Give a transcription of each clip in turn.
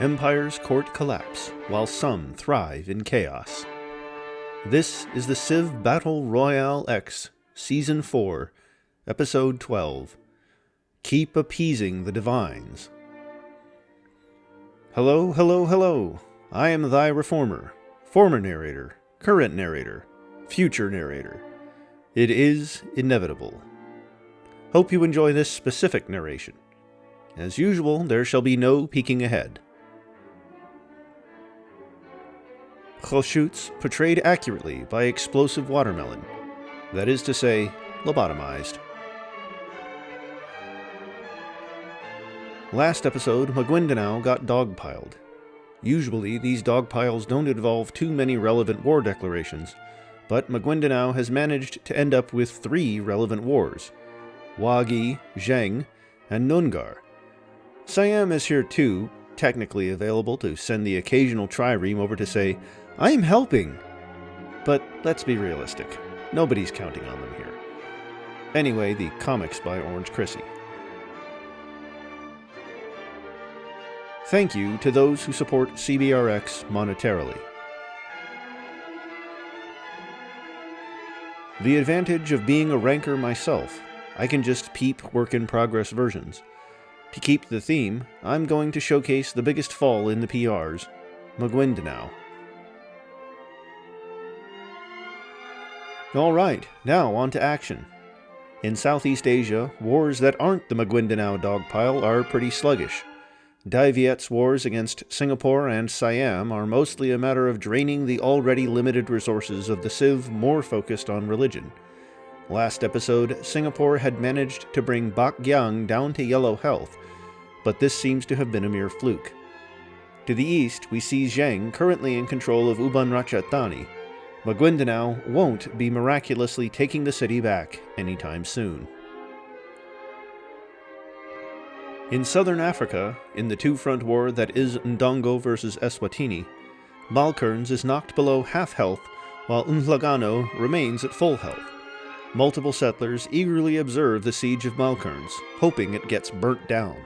Empires court collapse, while some thrive in chaos. This is the Civ Battle Royale X, Season 4, Episode 12. Keep appeasing the divines. Hello, hello, hello. I am thy reformer, former narrator, current narrator, future narrator. It is inevitable. Hope you enjoy this specific narration. As usual, there shall be no peeking ahead. Choshutz portrayed accurately by explosive watermelon. That is to say, lobotomized. Last episode, Maguindanao got dogpiled. Usually, these dogpiles don't involve too many relevant war declarations, but Maguindanao has managed to end up with 3 relevant wars: Wagi, Zheng, and Nungar. Siam is here too, technically available to send the occasional trireme over to say, "I'm helping!" But let's be realistic. Nobody's counting on them here. Anyway, the comics by Orange Chrissy. Thank you to those who support CBRX monetarily. The advantage of being a ranker myself, I can just peep work-in-progress versions. To keep the theme, I'm going to showcase the biggest fall in the PRs, Maguindanao. Alright, now on to action. In Southeast Asia, wars that aren't the Maguindanao dogpile are pretty sluggish. Dai Viet's wars against Singapore and Siam are mostly a matter of draining the already limited resources of the Civ more focused on religion. Last episode, Singapore had managed to bring Bak Gyang down to yellow health, but this seems to have been a mere fluke. To the east, we see Zheng currently in control of Uban Ratchathani. Maguindanao won't be miraculously taking the city back anytime soon. In southern Africa, in the two-front war that is Ndongo versus Eswatini, Malkerns is knocked below half health, while Nhlagano remains at full health. Multiple settlers eagerly observe the siege of Malkerns, hoping it gets burnt down.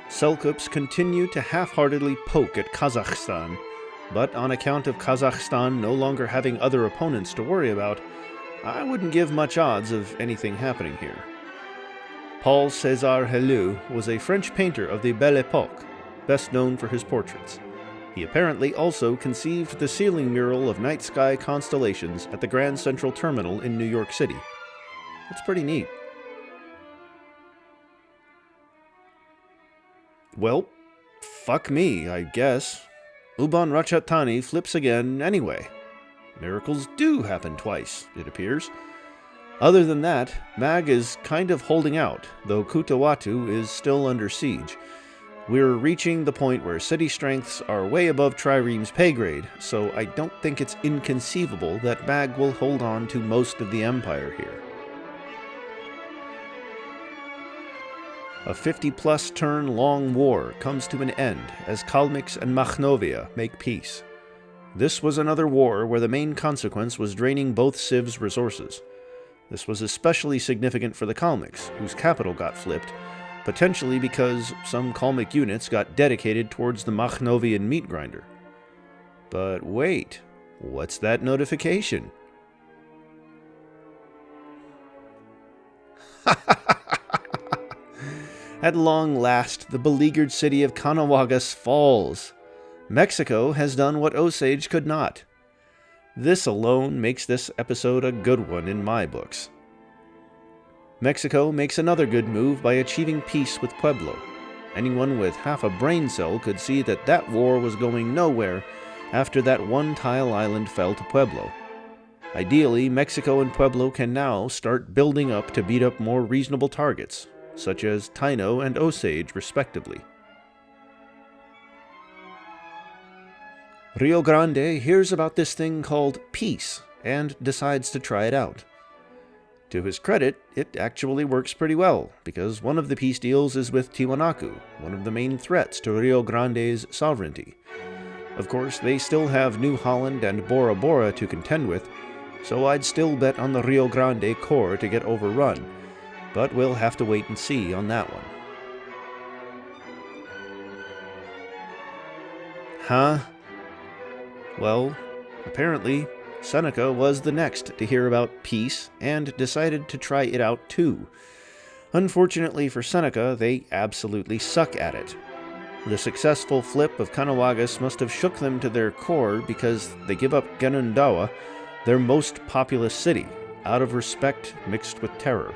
Selkups continue to half-heartedly poke at Kazakhstan, but on account of Kazakhstan no longer having other opponents to worry about, I wouldn't give much odds of anything happening here. Paul César Helou was a French painter of the Belle Époque, best known for his portraits. He apparently also conceived the ceiling mural of night sky constellations at the Grand Central Terminal in New York City. That's pretty neat. Well, fuck me, I guess. Uban Ratchathani flips again anyway. Miracles do happen twice, it appears. Other than that, Mag is kind of holding out, though Kutawatu is still under siege. We're reaching the point where city strengths are way above Trireme's pay grade, so I don't think it's inconceivable that Mag will hold on to most of the empire here. A 50-plus turn long war comes to an end as Kalmyks and Makhnovia make peace. This was another war where the main consequence was draining both civs' resources. This was especially significant for the Kalmyks, whose capital got flipped, potentially because some Kalmyk units got dedicated towards the Makhnovian meat grinder. But wait, what's that notification? At long last, the beleaguered city of Caughnawagas falls. Mexico has done what Osage could not. This alone makes this episode a good one in my books. Mexico makes another good move by achieving peace with Pueblo. Anyone with half a brain cell could see that that war was going nowhere after that one tile island fell to Pueblo. Ideally, Mexico and Pueblo can now start building up to beat up more reasonable targets, such as Taino and Osage respectively. Rio Grande hears about this thing called peace and decides to try it out. To his credit, it actually works pretty well, because one of the peace deals is with Tiwanaku, one of the main threats to Rio Grande's sovereignty. Of course, they still have New Holland and Bora Bora to contend with, so I'd still bet on the Rio Grande Corps to get overrun, but we'll have to wait and see on that one. Huh? Well, apparently, Seneca was the next to hear about peace and decided to try it out too. Unfortunately for Seneca, they absolutely suck at it. The successful flip of Caughnawagas must have shook them to their core because they give up Genundawa, their most populous city, out of respect mixed with terror.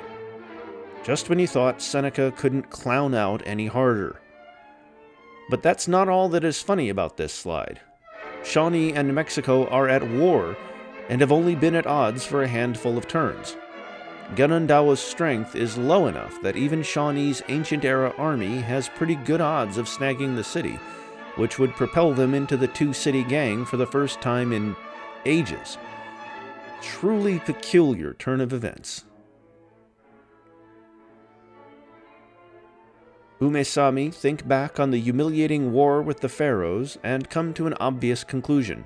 Just when you thought Seneca couldn't clown out any harder. But that's not all that is funny about this slide. Shawnee and Mexico are at war and have only been at odds for a handful of turns. Genundawa's strength is low enough that even Shawnee's ancient-era army has pretty good odds of snagging the city, which would propel them into the two-city gang for the first time in ages. Truly peculiar turn of events. Umesami think back on the humiliating war with the pharaohs and come to an obvious conclusion.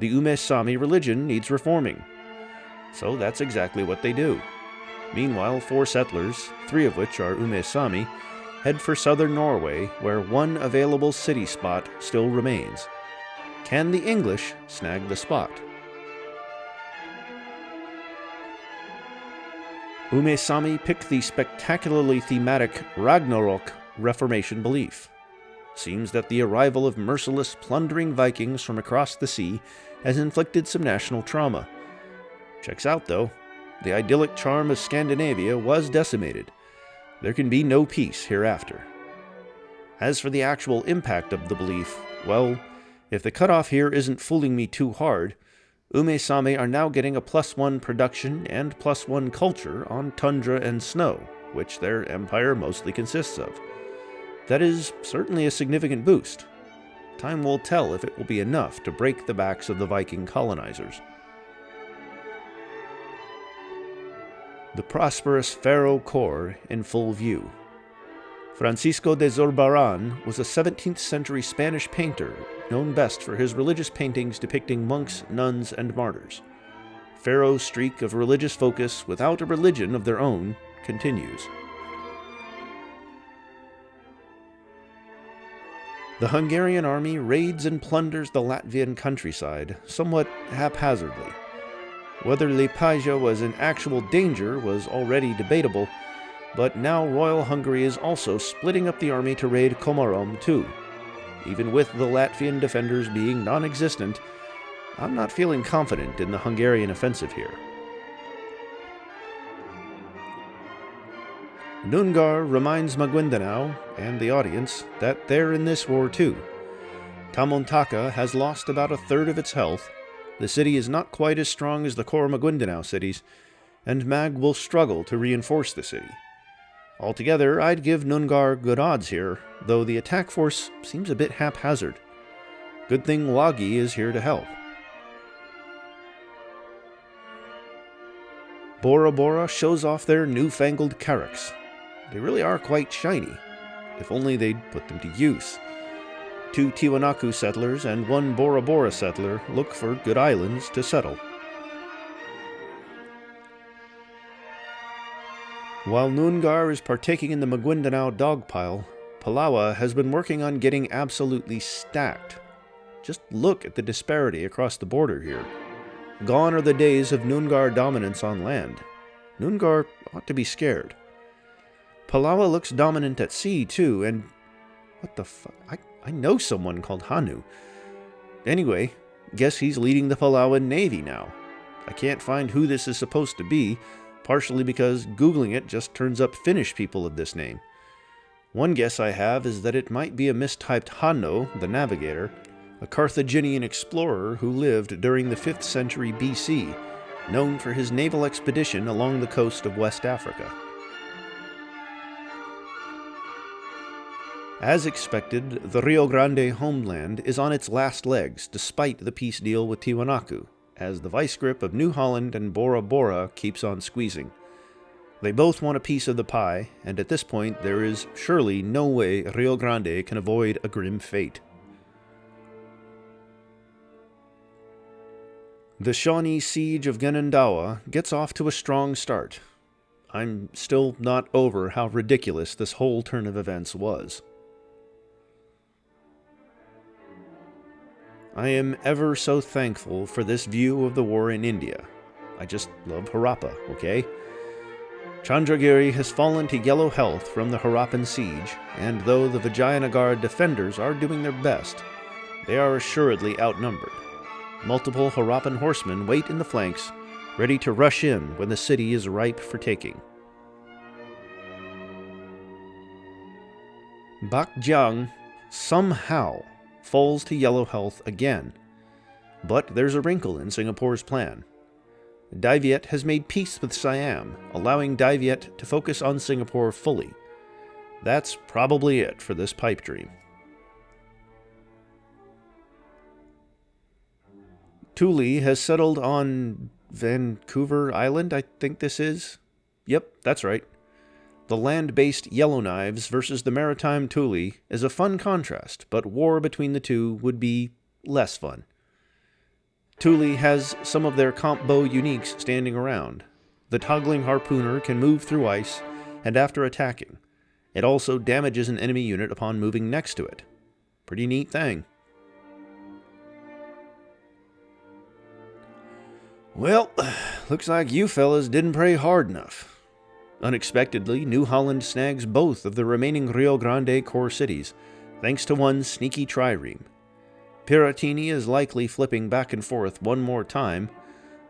The Umesami religion needs reforming. So that's exactly what they do. Meanwhile, 4 settlers, 3 of which are Umesami, head for southern Norway, where one available city spot still remains. Can the English snag the spot? Umesami pick the spectacularly thematic Ragnarok Reformation belief. Seems that the arrival of merciless, plundering Vikings from across the sea has inflicted some national trauma. Checks out, though. The idyllic charm of Scandinavia was decimated. There can be no peace hereafter. As for the actual impact of the belief, well, if the cutoff here isn't fooling me too hard, Umesami are now getting a +1 production and +1 culture on tundra and snow, which their empire mostly consists of. That is certainly a significant boost. Time will tell if it will be enough to break the backs of the Viking colonizers. The prosperous pharaoh core in full view. Francisco de Zurbarán was a 17th century Spanish painter known best for his religious paintings depicting monks, nuns, and martyrs. Pharaoh's streak of religious focus without a religion of their own continues. The Hungarian army raids and plunders the Latvian countryside somewhat haphazardly. Whether Liepāja was in actual danger was already debatable, but now Royal Hungary is also splitting up the army to raid Komárom too. Even with the Latvian defenders being non-existent, I'm not feeling confident in the Hungarian offensive here. Nungar reminds Maguindanao and the audience that they're in this war too. Tamontaka has lost about a third of its health. The city is not quite as strong as the core Maguindanao cities, and Mag will struggle to reinforce the city. Altogether, I'd give Nungar good odds here, though the attack force seems a bit haphazard. Good thing Wagi is here to help. Bora Bora shows off their newfangled carracks. They really are quite shiny. If only they'd put them to use. 2 Tiwanaku settlers and 1 Bora Bora settler look for good islands to settle. While Nungar is partaking in the Maguindanao dogpile, Palawa has been working on getting absolutely stacked. Just look at the disparity across the border here. Gone are the days of Nungar dominance on land. Nungar ought to be scared. Palawa looks dominant at sea too, and what the fuck? I know someone called Hanu. Anyway, guess he's leading the Palawan Navy now. I can't find who this is supposed to be, partially because Googling it just turns up Finnish people of this name. One guess I have is that it might be a mistyped Hanno, the navigator, a Carthaginian explorer who lived during the 5th century BC, known for his naval expedition along the coast of West Africa. As expected, the Rio Grande homeland is on its last legs despite the peace deal with Tiwanaku, as the vice grip of New Holland and Bora Bora keeps on squeezing. They both want a piece of the pie, and at this point there is surely no way Rio Grande can avoid a grim fate. The Shawnee siege of Genundawa gets off to a strong start. I'm still not over how ridiculous this whole turn of events was. I am ever so thankful for this view of the war in India. I just love Harappa, okay? Chandragiri has fallen to yellow health from the Harappan siege, and though the Vijayanagar defenders are doing their best, they are assuredly outnumbered. Multiple Harappan horsemen wait in the flanks, ready to rush in when the city is ripe for taking. Bakjiang somehow falls to yellow health again. But there's a wrinkle in Singapore's plan. Dai Viet has made peace with Siam, allowing Dai Viet to focus on Singapore fully. That's probably it for this pipe dream. Thule has settled on Vancouver Island, I think this is. Yep, that's right. The land-based Yellowknives versus the maritime Thule is a fun contrast, but war between the two would be less fun. Thule has some of their comp bow uniques standing around. The toggling harpooner can move through ice, and after attacking, it also damages an enemy unit upon moving next to it. Pretty neat thing. Well, looks like you fellas didn't pray hard enough. Unexpectedly, New Holland snags both of the remaining Rio Grande core cities, thanks to one sneaky trireme. Piratini is likely flipping back and forth one more time,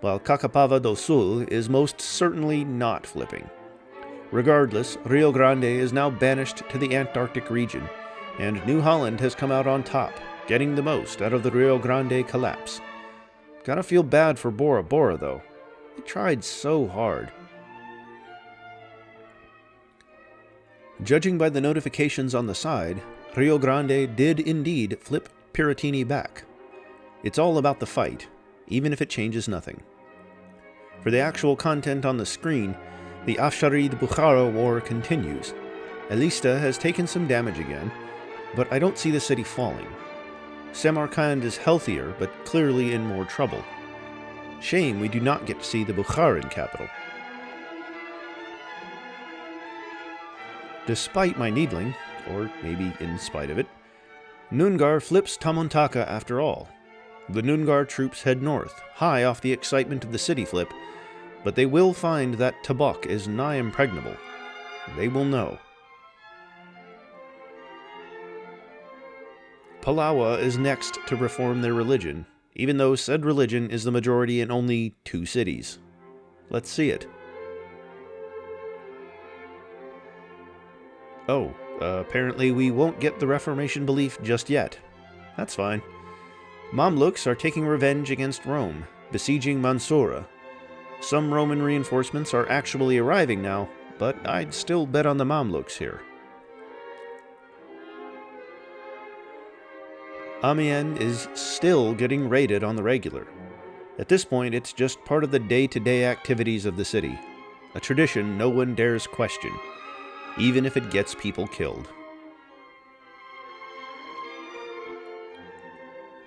while Cacapava do Sul is most certainly not flipping. Regardless, Rio Grande is now banished to the Antarctic region, and New Holland has come out on top, getting the most out of the Rio Grande collapse. Gotta feel bad for Bora Bora, though. They tried so hard. Judging by the notifications on the side, Rio Grande did indeed flip Piratini back. It's all about the fight, even if it changes nothing. For the actual content on the screen, the Afsharid-Bukhara war continues. Elista has taken some damage again, but I don't see the city falling. Samarkand is healthier, but clearly in more trouble. Shame we do not get to see the Bukharan capital. Despite my needling, or maybe in spite of it, Noongar flips Tamontaka after all. The Noongar troops head north, high off the excitement of the city flip, but they will find that Tabuk is nigh impregnable. They will know. Palawa is next to reform their religion, even though said religion is the majority in only 2 cities. Let's see it. Oh, apparently we won't get the Reformation belief just yet. That's fine. Mamluks are taking revenge against Rome, besieging Mansoura. Some Roman reinforcements are actually arriving now, but I'd still bet on the Mamluks here. Amiens is still getting raided on the regular. At this point, it's just part of the day-to-day activities of the city, a tradition no one dares question, even if it gets people killed.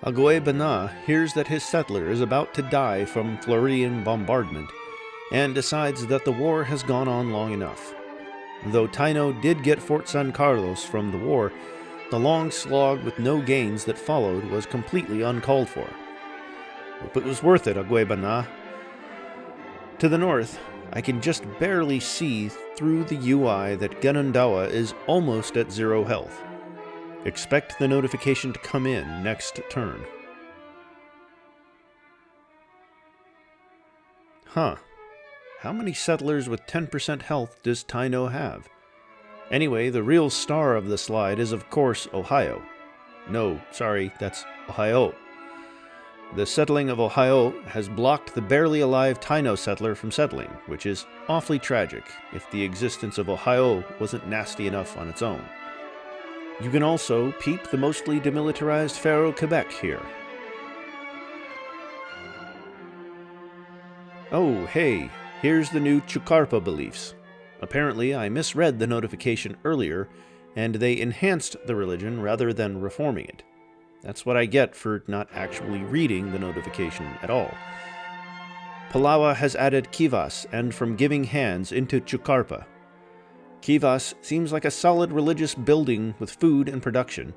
Agoy Bana hears that his settler is about to die from Floridian bombardment, and decides that the war has gone on long enough. Though Taino did get Fort San Carlos from the war, the long slog with no gains that followed was completely uncalled for. Hope it was worth it, Agoy Bana. To the north, I can just barely see through the UI that Ganundawa is almost at 0 health. Expect the notification to come in next turn. Huh. How many settlers with 10% health does Taino have? Anyway, the real star of the slide is of course Ohio. No, sorry, that's Ohio. The settling of Ohio has blocked the barely alive Taino settler from settling, which is awfully tragic if the existence of Ohio wasn't nasty enough on its own. You can also peep the mostly demilitarized Faro Quebec here. Oh, hey, here's the new Chukarpa beliefs. Apparently, I misread the notification earlier, and they enhanced the religion rather than reforming it. That's what I get for not actually reading the notification at all. Palawa has added Kivas and from giving hands into Chukarpa. Kivas seems like a solid religious building with food and production,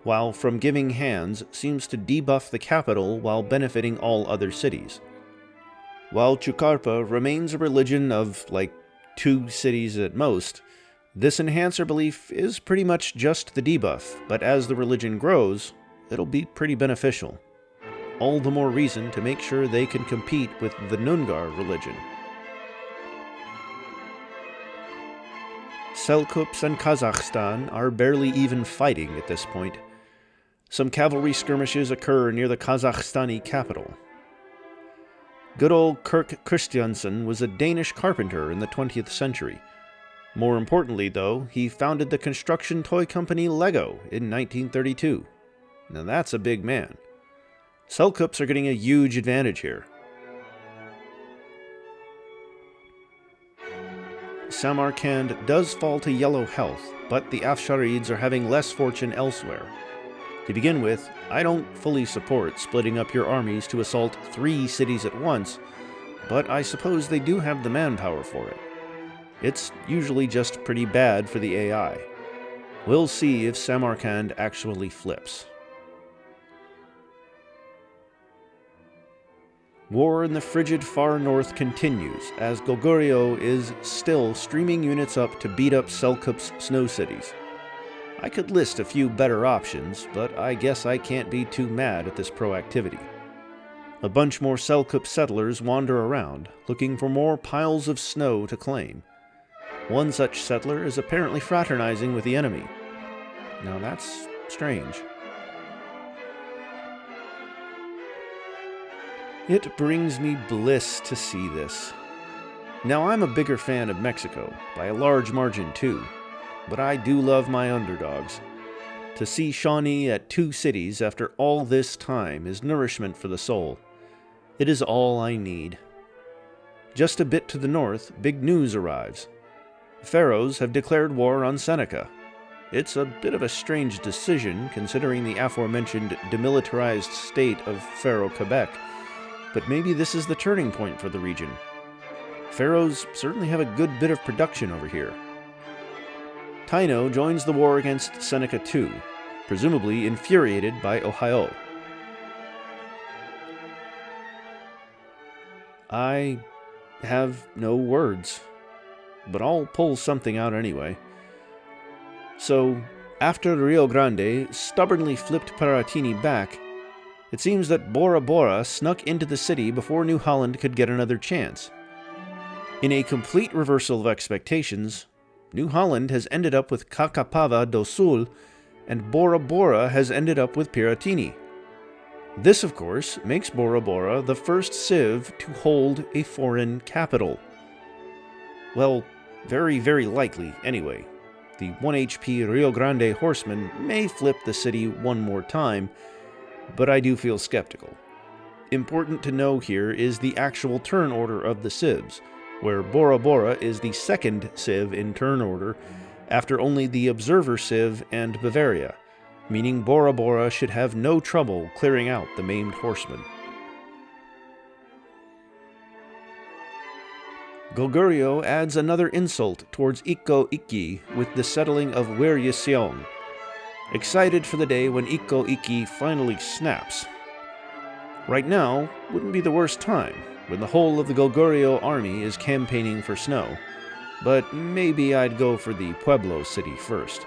while from giving hands seems to debuff the capital while benefiting all other cities. While Chukarpa remains a religion of, 2 cities at most, this enhancer belief is pretty much just the debuff, but as the religion grows, it'll be pretty beneficial. All the more reason to make sure they can compete with the Nungar religion. Selkups and Kazakhstan are barely even fighting at this point. Some cavalry skirmishes occur near the Kazakhstani capital. Good old Kirk Christiansen was a Danish carpenter in the 20th century. More importantly, though, he founded the construction toy company Lego in 1932. Now that's a big man. Selkups are getting a huge advantage here. Samarkand does fall to yellow health, but the Afsharids are having less fortune elsewhere. To begin with, I don't fully support splitting up your armies to assault 3 cities at once, but I suppose they do have the manpower for it. It's usually just pretty bad for the AI. We'll see if Samarkand actually flips. War in the frigid far north continues, as Goguryeo is still streaming units up to beat up Selkup's snow cities. I could list a few better options, but I guess I can't be too mad at this proactivity. A bunch more Selkup settlers wander around, looking for more piles of snow to claim. One such settler is apparently fraternizing with the enemy. Now that's strange. It brings me bliss to see this. Now I'm a bigger fan of Mexico, by a large margin too, but I do love my underdogs. To see Shawnee at 2 cities after all this time is nourishment for the soul. It is all I need. Just a bit to the north, big news arrives. The Pharaohs have declared war on Seneca. It's a bit of a strange decision considering the aforementioned demilitarized state of Pharaoh Quebec, but maybe this is the turning point for the region. Pharaohs certainly have a good bit of production over here. Taino joins the war against Seneca too, presumably infuriated by Ohio. I have no words, but I'll pull something out anyway. So, after Rio Grande stubbornly flipped Paratini back, it seems that Bora Bora snuck into the city before New Holland could get another chance. In a complete reversal of expectations, New Holland has ended up with Caçapava do Sul, and Bora Bora has ended up with Piratini. This, of course, makes Bora Bora the first civ to hold a foreign capital. Well, very, very likely, anyway. The 1 HP Rio Grande horsemen may flip the city one more time, but I do feel skeptical. Important to know here is the actual turn order of the civs, where Bora Bora is the second civ in turn order, after only the Observer civ and Bavaria, meaning Bora Bora should have no trouble clearing out the maimed horsemen. Goguryeo adds another insult towards Ikko Ikki with the settling of Wiryeseong. Excited for the day when Ikko Ikki finally snaps. Right now wouldn't be the worst time, when the whole of the Goguryeo army is campaigning for snow, but maybe I'd go for the Pueblo city first.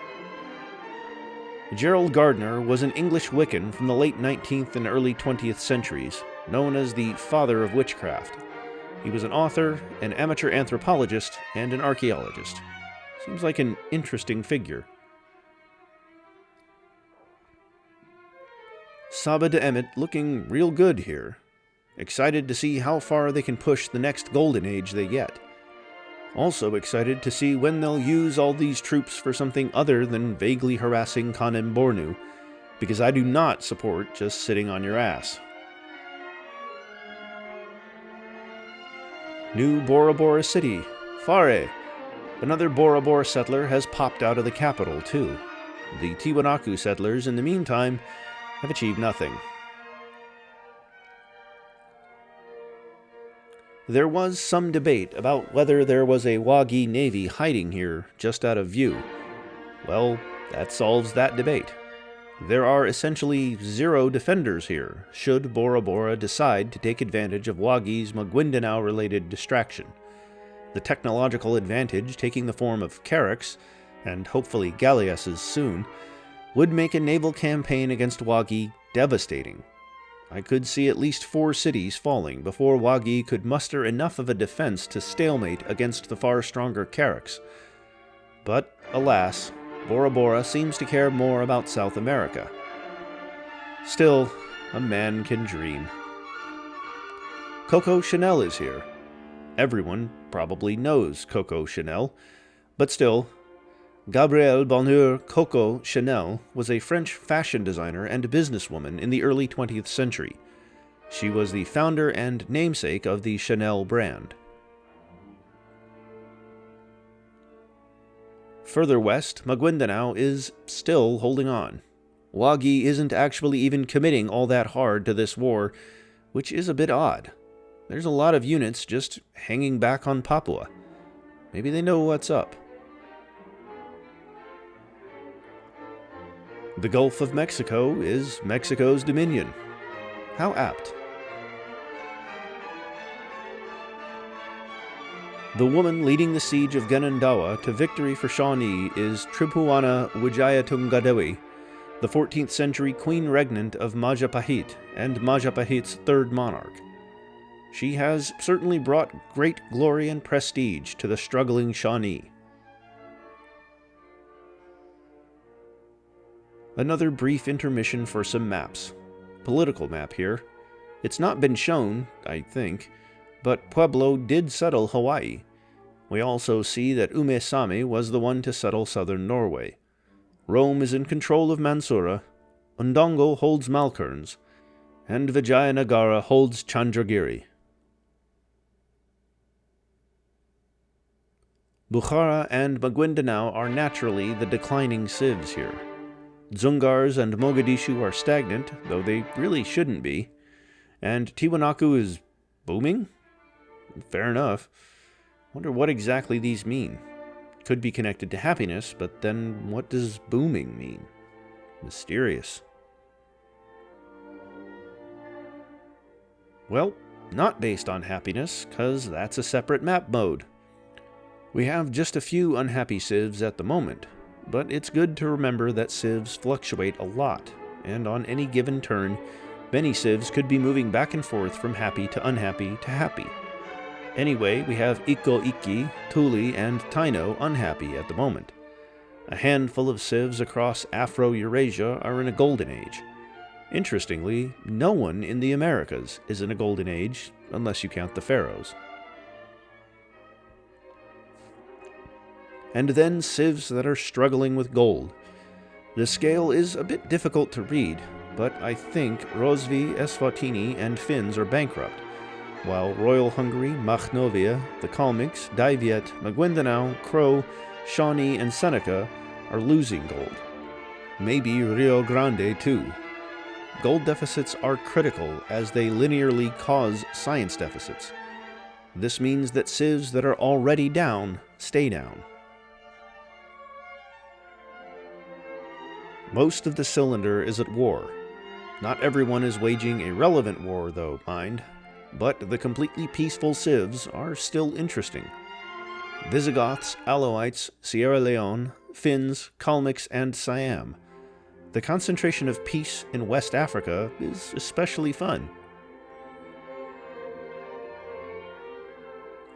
Gerald Gardner was an English Wiccan from the late 19th and early 20th centuries, known as the Father of Witchcraft. He was an author, an amateur anthropologist, and an archaeologist. Seems like an interesting figure. Saba de Emmet looking real good here. Excited to see how far they can push the next golden age they get. Also excited to see when they'll use all these troops for something other than vaguely harassing Kanem Bornu, because I do not support just sitting on your ass. New Bora Bora City, Fare. Another Bora Bora settler has popped out of the capital too. The Tiwanaku settlers, in the meantime, have achieved nothing. There was some debate about whether there was a Wagi navy hiding here just out of view. Well, that solves that debate. There are essentially zero defenders here, should Bora Bora decide to take advantage of Wagi's Maguindanao-related distraction. The technological advantage taking the form of carracks, and hopefully galleasses soon, would make a naval campaign against Wagi devastating. I could see at least 4 cities falling before Wagi could muster enough of a defense to stalemate against the far stronger carracks. But, alas, Bora Bora seems to care more about South America. Still, a man can dream. Coco Chanel is here. Everyone probably knows Coco Chanel, but still, Gabrielle Bonheur Coco Chanel was a French fashion designer and businesswoman in the early 20th century. She was the founder and namesake of the Chanel brand. Further west, Maguindanao is still holding on. Wagi isn't actually even committing all that hard to this war, which is a bit odd. There's a lot of units just hanging back on Papua. Maybe they know what's up. The Gulf of Mexico is Mexico's dominion. How apt. The woman leading the siege of Ganandawa to victory for Shawnee is Tribhuwana Wijayatungadewi, the 14th century queen regnant of Majapahit and Majapahit's third monarch. She has certainly brought great glory and prestige to the struggling Shawnee. Another brief intermission for some maps. Political map here. It's not been shown, I think, but Pueblo did settle Hawaii. We also see that Umesami was the one to settle southern Norway. Rome is in control of Mansura, Undongo holds Malkerns, and Vijayanagara holds Chandragiri. Bukhara and Maguindanao are naturally the declining civs here. Dzungars and Mogadishu are stagnant, though they really shouldn't be, and Tiwanaku is booming? Fair enough. Wonder what exactly these mean. Could be connected to happiness, but then what does booming mean? Mysterious. Well, not based on happiness, cause that's a separate map mode. We have just a few unhappy civs at the moment, but it's good to remember that civs fluctuate a lot, and on any given turn, many civs could be moving back and forth from happy to unhappy to happy. Anyway, we have Iko Iki, Tuli, and Taino unhappy at the moment. A handful of civs across Afro-Eurasia are in a golden age. Interestingly, no one in the Americas is in a golden age, unless you count the pharaohs. And then civs that are struggling with gold. The scale is a bit difficult to read, but I think Rosvi, Eswatini, and Finns are bankrupt, while Royal Hungary, Makhnovia, the Kalmyks, Daiviet, Maguindanao, Crow, Shawnee, and Seneca are losing gold. Maybe Rio Grande too. Gold deficits are critical as they linearly cause science deficits. This means that civs that are already down stay down. Most of the cylinder is at war. Not everyone is waging a relevant war, though, mind. But the completely peaceful civs are still interesting. Visigoths, Alawites, Sierra Leone, Finns, Kalmyks, and Siam. The concentration of peace in West Africa is especially fun.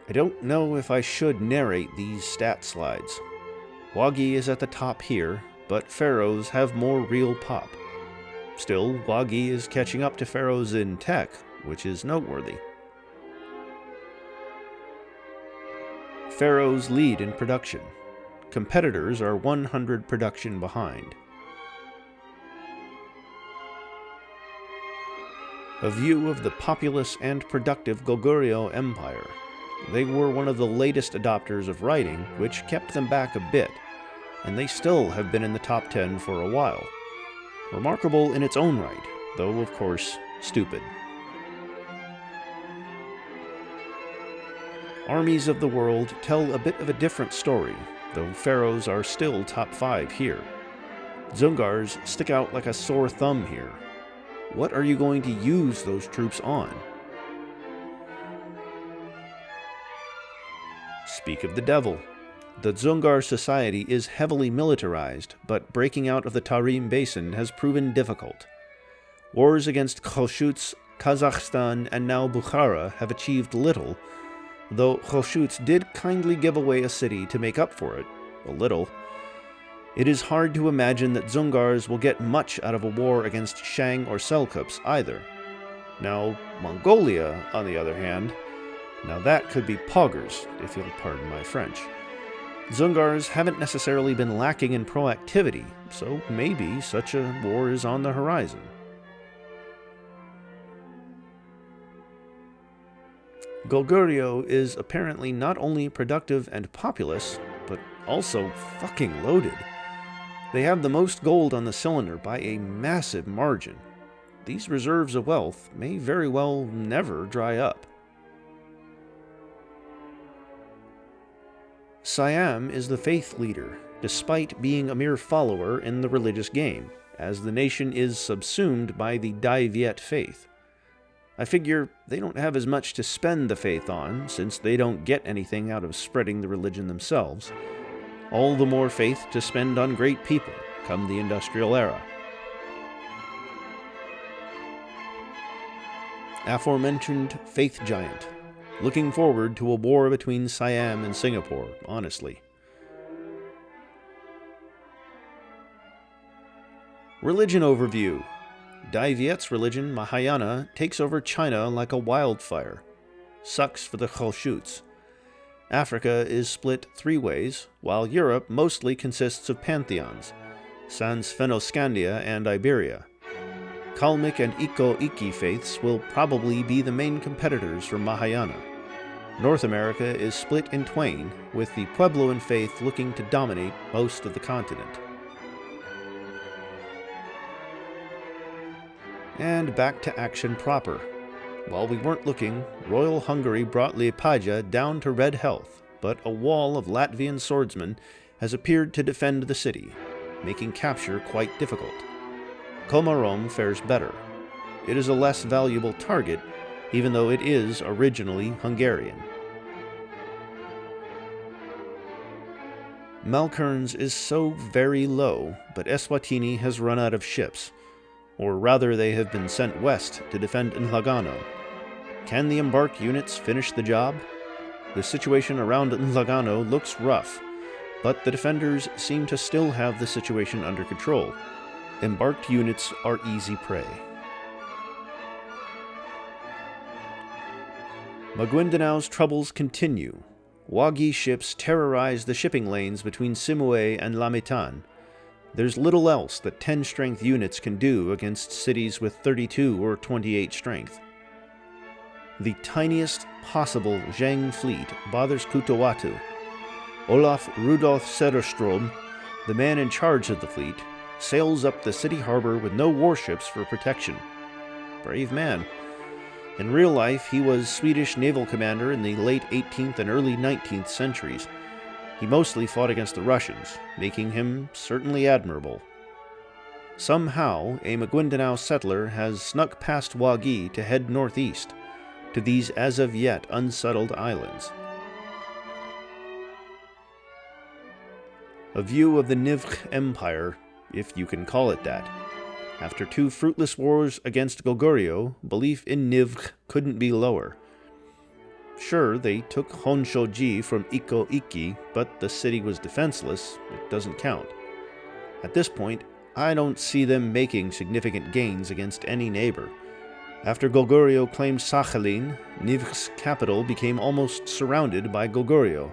I don't know if I should narrate these stat slides. Wagi is at the top here, but pharaohs have more real pop. Still, Wagi is catching up to pharaohs in tech, which is noteworthy. Pharaohs lead in production. Competitors are 100 production behind. A view of the populous and productive Goguryeo Empire. They were one of the latest adopters of writing, which kept them back a bit, and they still have been in the top 10 for a while. Remarkable in its own right, though of course stupid. Armies of the world tell a bit of a different story, though pharaohs are still top 5 here. Dzungars stick out like a sore thumb here. What are you going to use those troops on? Speak of the devil. The Dzungar society is heavily militarized, but breaking out of the Tarim Basin has proven difficult. Wars against Kholshuts, Kazakhstan, and now Bukhara have achieved little, though Kholshuts did kindly give away a city to make up for it, a little. It is hard to imagine that Dzungars will get much out of a war against Shang or Seljuks either. Now, Mongolia, on the other hand, now that could be poggers, if you'll pardon my French. Dzungars haven't necessarily been lacking in proactivity, so maybe such a war is on the horizon. Goguryeo is apparently not only productive and populous, but also fucking loaded. They have the most gold on the cylinder by a massive margin. These reserves of wealth may very well never dry up. Siam is the faith leader, despite being a mere follower in the religious game, as the nation is subsumed by the Dai Viet faith. I figure they don't have as much to spend the faith on, since they don't get anything out of spreading the religion themselves. All the more faith to spend on great people, come the industrial era. Aforementioned faith giant. Looking forward to a war between Siam and Singapore, honestly. Religion overview. Dai Viet's religion, Mahayana, takes over China like a wildfire. Sucks for the Kholshuts. Africa is split 3 ways, while Europe mostly consists of pantheons, sans Fennoscandia and Iberia. Kalmyk and Iko-Iki faiths will probably be the main competitors for Mahayana. North America is split in twain, with the Puebloan faith looking to dominate most of the continent. And back to action proper. While we weren't looking, Royal Hungary brought Liepaja down to red health, but a wall of Latvian swordsmen has appeared to defend the city, making capture quite difficult. Komarom fares better. It is a less valuable target, even though it is originally Hungarian. Malkerns is so very low, but Eswatini has run out of ships, or rather they have been sent west to defend Nhlagano. Can the embarked units finish the job? The situation around Nhlagano looks rough, but the defenders seem to still have the situation under control. Embarked units are easy prey. Maguindanao's troubles continue. Wagi ships terrorize the shipping lanes between Simue and Lamitan. There's little else that 10-strength units can do against cities with 32 or 28 strength. The tiniest possible Zheng fleet bothers Kutawatu. Olaf Rudolf Söderström, the man in charge of the fleet, sails up the city harbor with no warships for protection. Brave man. In real life, he was Swedish naval commander in the late 18th and early 19th centuries. He mostly fought against the Russians, making him certainly admirable. Somehow, a Maguindanao settler has snuck past Wagi to head northeast, to these as of yet unsettled islands. A view of the Nivkh Empire, if you can call it that. After 2 fruitless wars against Goguryeo, belief in Nivkh couldn't be lower. Sure, they took Honshoji from Iko-Iki, but the city was defenseless. It doesn't count. At this point, I don't see them making significant gains against any neighbor. After Goguryeo claimed Sakhalin, Nivkh's capital became almost surrounded by Goguryeo.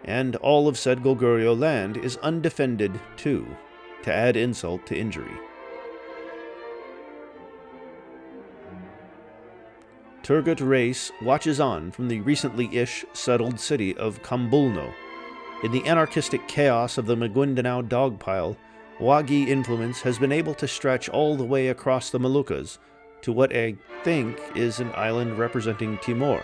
And all of said Goguryeo land is undefended too, to add insult to injury. Turgut Reis watches on from the recently-ish settled city of Kambulno. In the anarchistic chaos of the Maguindanao dogpile, Wagi influence has been able to stretch all the way across the Moluccas to what I think is an island representing Timor.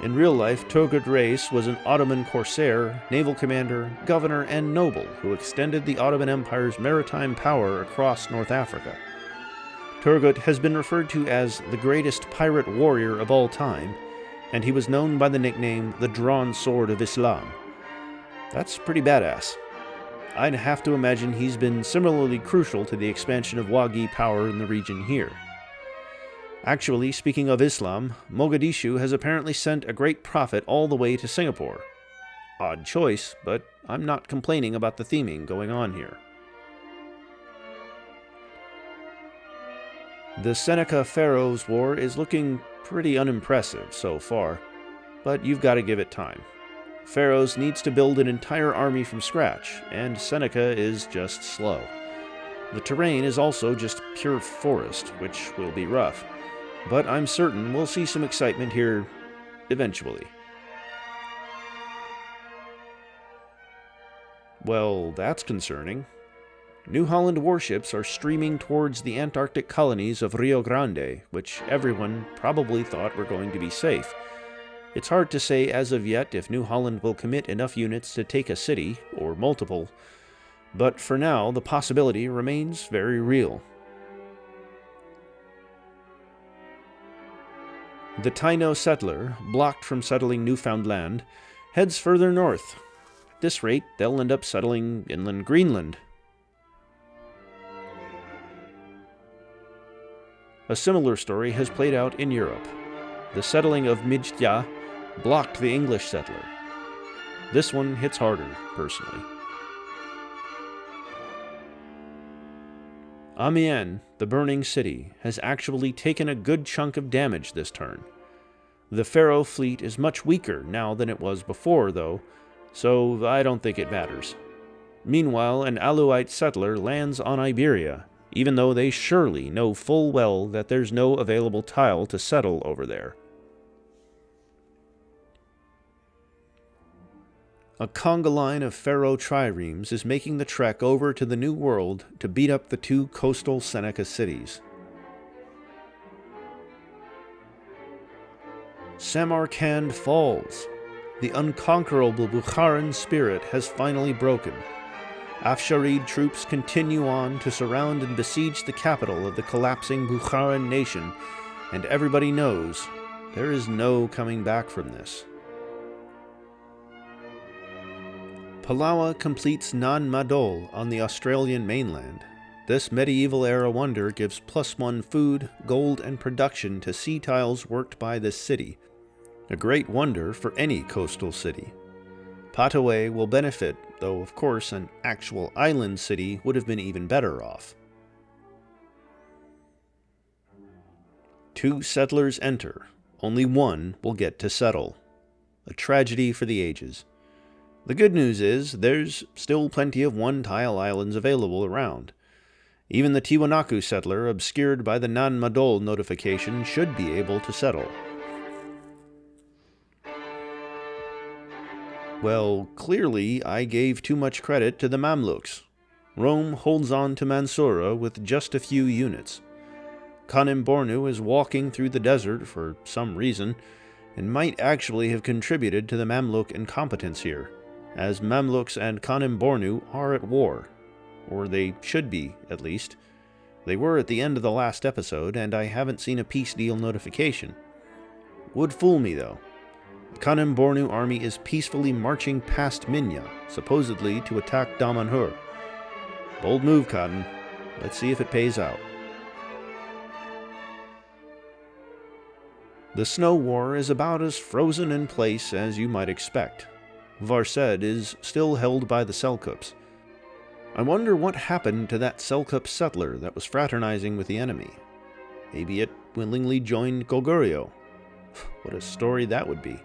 In real life, Turgut Reis was an Ottoman corsair, naval commander, governor, and noble who extended the Ottoman Empire's maritime power across North Africa. Turgut has been referred to as the greatest pirate warrior of all time, and he was known by the nickname the Drawn Sword of Islam. That's pretty badass. I'd have to imagine he's been similarly crucial to the expansion of Wagi power in the region here. Actually, speaking of Islam, Mogadishu has apparently sent a great prophet all the way to Singapore. Odd choice, but I'm not complaining about the theming going on here. The Seneca-Pharaohs War is looking pretty unimpressive so far, but you've got to give it time. Pharaohs needs to build an entire army from scratch, and Seneca is just slow. The terrain is also just pure forest, which will be rough, but I'm certain we'll see some excitement here eventually. Well, that's concerning. New Holland warships are streaming towards the Antarctic colonies of Rio Grande, which everyone probably thought were going to be safe. It's hard to say as of yet if New Holland will commit enough units to take a city, or multiple, but for now the possibility remains very real. The Taino settler, blocked from settling Newfoundland, heads further north. At this rate, they'll end up settling inland Greenland. A similar story has played out in Europe. The settling of Mijtja blocked the English settler. This one hits harder, personally. Amiens, the burning city, has actually taken a good chunk of damage this turn. The Pharaoh fleet is much weaker now than it was before, though, so I don't think it matters. Meanwhile, an Alauite settler lands on Iberia, even though they surely know full well that there's no available tile to settle over there. A conga line of Pharaoh triremes is making the trek over to the New World to beat up the two coastal Seneca cities. Samarkand falls. The unconquerable Bukharan spirit has finally broken. Afsharid troops continue on to surround and besiege the capital of the collapsing Bukharan nation, and everybody knows there is no coming back from this. Palawa completes Nan Madol on the Australian mainland. This medieval-era wonder gives +1 food, gold, and production to sea tiles worked by this city. A great wonder for any coastal city. Pataway will benefit, though of course an actual island city would have been even better off. 2 settlers enter. Only 1 will get to settle. A tragedy for the ages. The good news is there's still plenty of one-tile islands available around. Even the Tiwanaku settler, obscured by the Nan Madol notification, should be able to settle. Well, clearly I gave too much credit to the Mamluks. Rome holds on to Mansoura with just a few units. Kanem Bornu is walking through the desert for some reason, and might actually have contributed to the Mamluk incompetence here, as Mamluks and Kanem Bornu are at war. Or they should be, at least. They were at the end of the last episode, and I haven't seen a peace deal notification. Would fool me, though. The Kanem Bornu army is peacefully marching past Minya, supposedly to attack Damanhur. Bold move, Cotton. Let's see if it pays out. The Snow War is about as frozen in place as you might expect. Varsed is still held by the Selkups. I wonder what happened to that Selkup settler that was fraternizing with the enemy. Maybe it willingly joined Goguryeo. What a story that would be.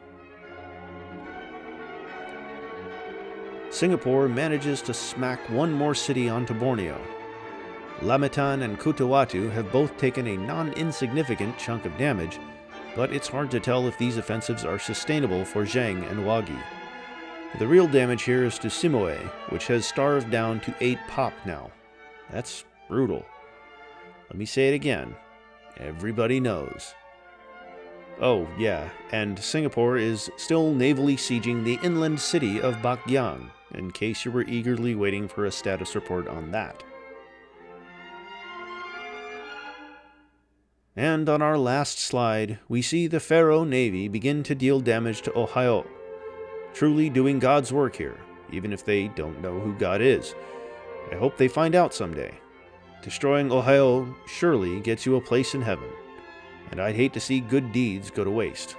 Singapore manages to smack one more city onto Borneo. Lamitan and Kutawatu have both taken a non-insignificant chunk of damage, but it's hard to tell if these offensives are sustainable for Zheng and Wagi. The real damage here is to Simoe, which has starved down to 8 pop now. That's brutal. Let me say it again. Everybody knows. Oh, yeah, and Singapore is still navally sieging the inland city of Baekhyang, in case you were eagerly waiting for a status report on that. And on our last slide, we see the Pharaoh Navy begin to deal damage to Ohio. Truly doing God's work here, even if they don't know who God is. I hope they find out someday. Destroying Ohio surely gets you a place in heaven, and I'd hate to see good deeds go to waste.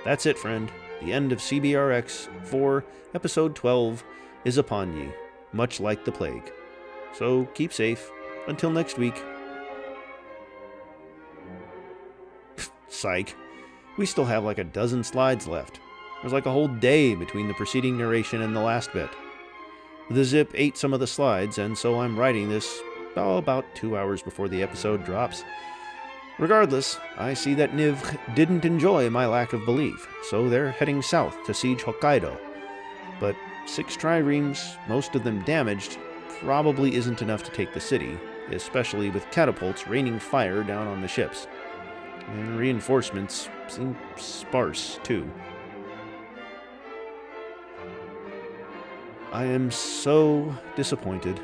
That's it, friend. The end of CBRX 4, Episode 12 is upon ye, much like the plague. So keep safe. Until next week. Psych. We still have like a dozen slides left. There's like a whole day between the preceding narration and the last bit. The zip ate some of the slides, and so I'm writing this about 2 hours before the episode drops. Regardless, I see that Niv didn't enjoy my lack of belief, so they're heading south to siege Hokkaido. But 6 triremes, most of them damaged, probably isn't enough to take the city, especially with catapults raining fire down on the ships. And reinforcements seem sparse, too. I am so disappointed.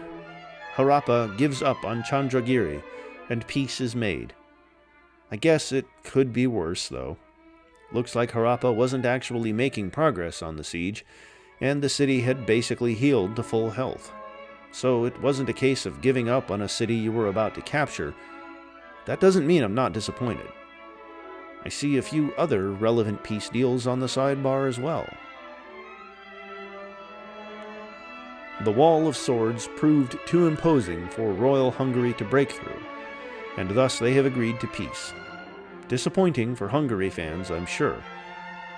Harappa gives up on Chandragiri, and peace is made. I guess it could be worse, though. Looks like Harappa wasn't actually making progress on the siege, and the city had basically healed to full health. So it wasn't a case of giving up on a city you were about to capture. That doesn't mean I'm not disappointed. I see a few other relevant peace deals on the sidebar as well. The Wall of Swords proved too imposing for Royal Hungary to break through, and thus they have agreed to peace. Disappointing for Hungary fans, I'm sure.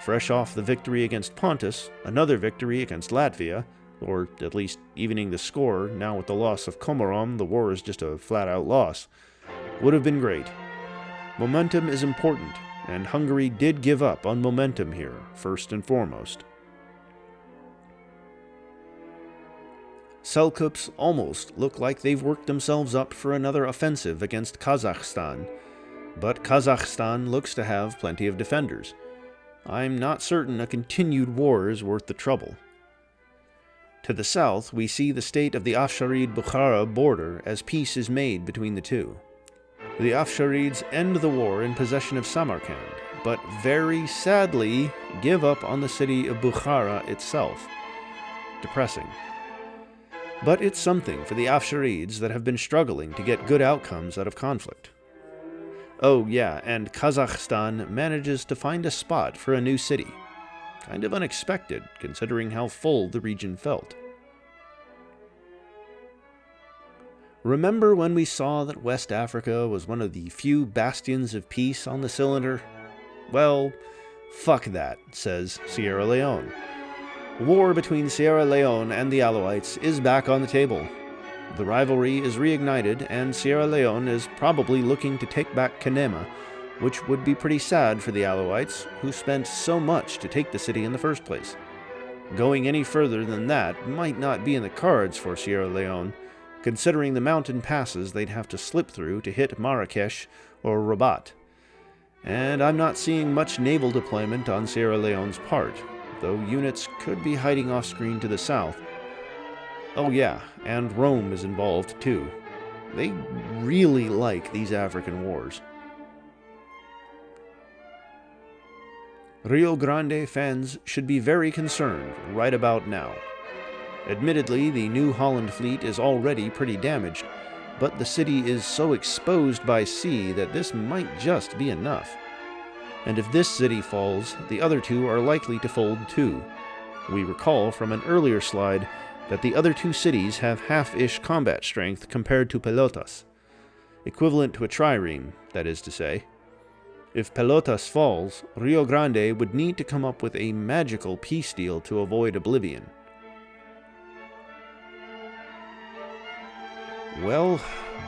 Fresh off the victory against Pontus, another victory against Latvia, or at least evening the score, now with the loss of Comorom, the war is just a flat-out loss, would have been great. Momentum is important, and Hungary did give up on momentum here, first and foremost. Seljuks almost look like they've worked themselves up for another offensive against Kazakhstan, but Kazakhstan looks to have plenty of defenders. I'm not certain a continued war is worth the trouble. To the south, we see the state of the Afsharid-Bukhara border as peace is made between the two. The Afsharids end the war in possession of Samarkand, but very sadly give up on the city of Bukhara itself. Depressing. But it's something for the Afsharids that have been struggling to get good outcomes out of conflict. Oh yeah, and Kazakhstan manages to find a spot for a new city. Kind of unexpected, considering how full the region felt. Remember when we saw that West Africa was one of the few bastions of peace on the cylinder? Well, fuck that, says Sierra Leone. War between Sierra Leone and the Alawites is back on the table. The rivalry is reignited, and Sierra Leone is probably looking to take back Kenema, which would be pretty sad for the Alawites, who spent so much to take the city in the first place. Going any further than that might not be in the cards for Sierra Leone, considering the mountain passes they'd have to slip through to hit Marrakesh or Rabat. And I'm not seeing much naval deployment on Sierra Leone's part, though units could be hiding off-screen to the south. Oh yeah, and Rome is involved too. They really like these African wars. Rio Grande fans should be very concerned right about now. Admittedly, the New Holland fleet is already pretty damaged, but the city is so exposed by sea that this might just be enough. And if this city falls, the other two are likely to fold too. We recall from an earlier slide that the other two cities have half-ish combat strength compared to Pelotas, equivalent to a trireme, that is to say. If Pelotas falls, Rio Grande would need to come up with a magical peace deal to avoid oblivion. Well,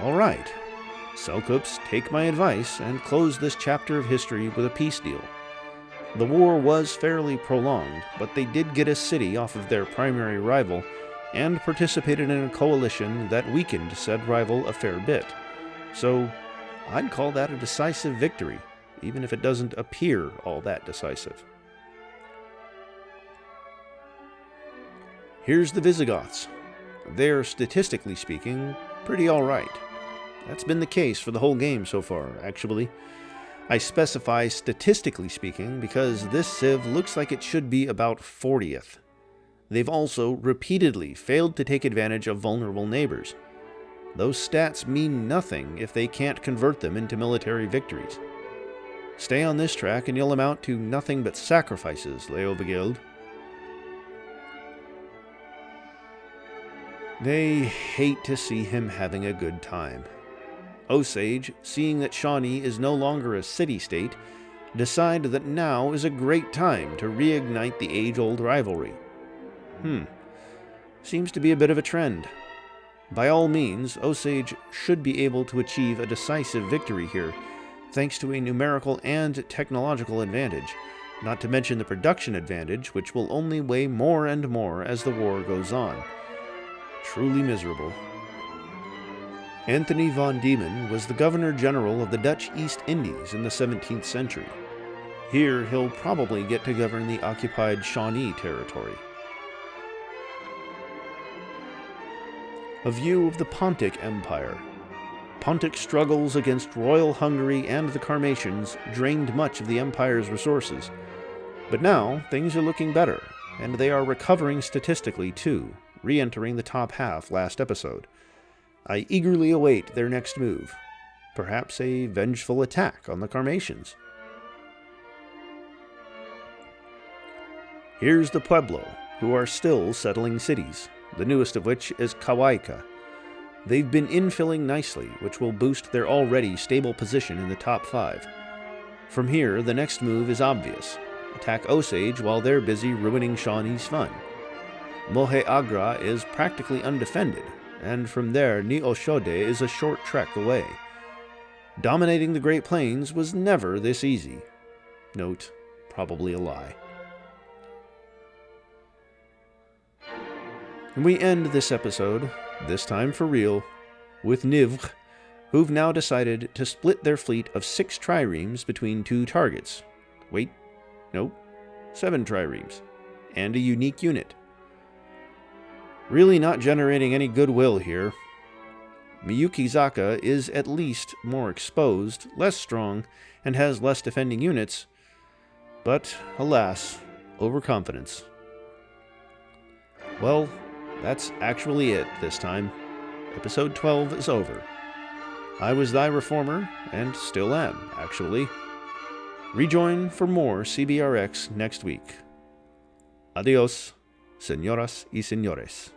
alright. Seljuks take my advice and close this chapter of history with a peace deal. The war was fairly prolonged, but they did get a city off of their primary rival and participated in a coalition that weakened said rival a fair bit. So, I'd call that a decisive victory, even if it doesn't appear all that decisive. Here's the Visigoths. They're, statistically speaking, pretty alright. That's been the case for the whole game so far, actually. I specify statistically speaking because this civ looks like it should be about 40th. They've also repeatedly failed to take advantage of vulnerable neighbors. Those stats mean nothing if they can't convert them into military victories. Stay on this track and you'll amount to nothing but sacrifices, Leovigild. They hate to see him having a good time. Osage, seeing that Shawnee is no longer a city-state, decide that now is a great time to reignite the age-old rivalry. Seems to be a bit of a trend. By all means, Osage should be able to achieve a decisive victory here, thanks to a numerical and technological advantage, not to mention the production advantage, which will only weigh more and more as the war goes on. Truly miserable. Anthony von Diemen was the Governor-General of the Dutch East Indies in the 17th century. Here he'll probably get to govern the occupied Shawnee territory. A view of the Pontic Empire. Pontic struggles against Royal Hungary and the Sarmatians drained much of the empire's resources. But now, things are looking better, and they are recovering statistically too, re-entering the top half last episode. I eagerly await their next move, perhaps a vengeful attack on the Sarmatians. Here's the Pueblo, who are still settling cities, the newest of which is Kawaika. They've been infilling nicely, which will boost their already stable position in the top 5. From here, the next move is obvious. Attack Osage while they're busy ruining Shawnee's fun. Mohe Agra is practically undefended, and from there Ni-Oshode is a short trek away. Dominating the Great Plains was never this easy. Note, probably a lie. And we end this episode, this time for real, with Nivre, who've now decided to split their fleet of 6 triremes between 2 targets. Wait, nope, 7 triremes, and a unique unit. Really not generating any goodwill here. Miyukizaka is at least more exposed, less strong, and has less defending units, but, alas, overconfidence. Well, that's actually it this time. Episode 12 is over. I was thy reformer, and still am, actually. Rejoin for more CBRX next week. Adios, señoras y señores.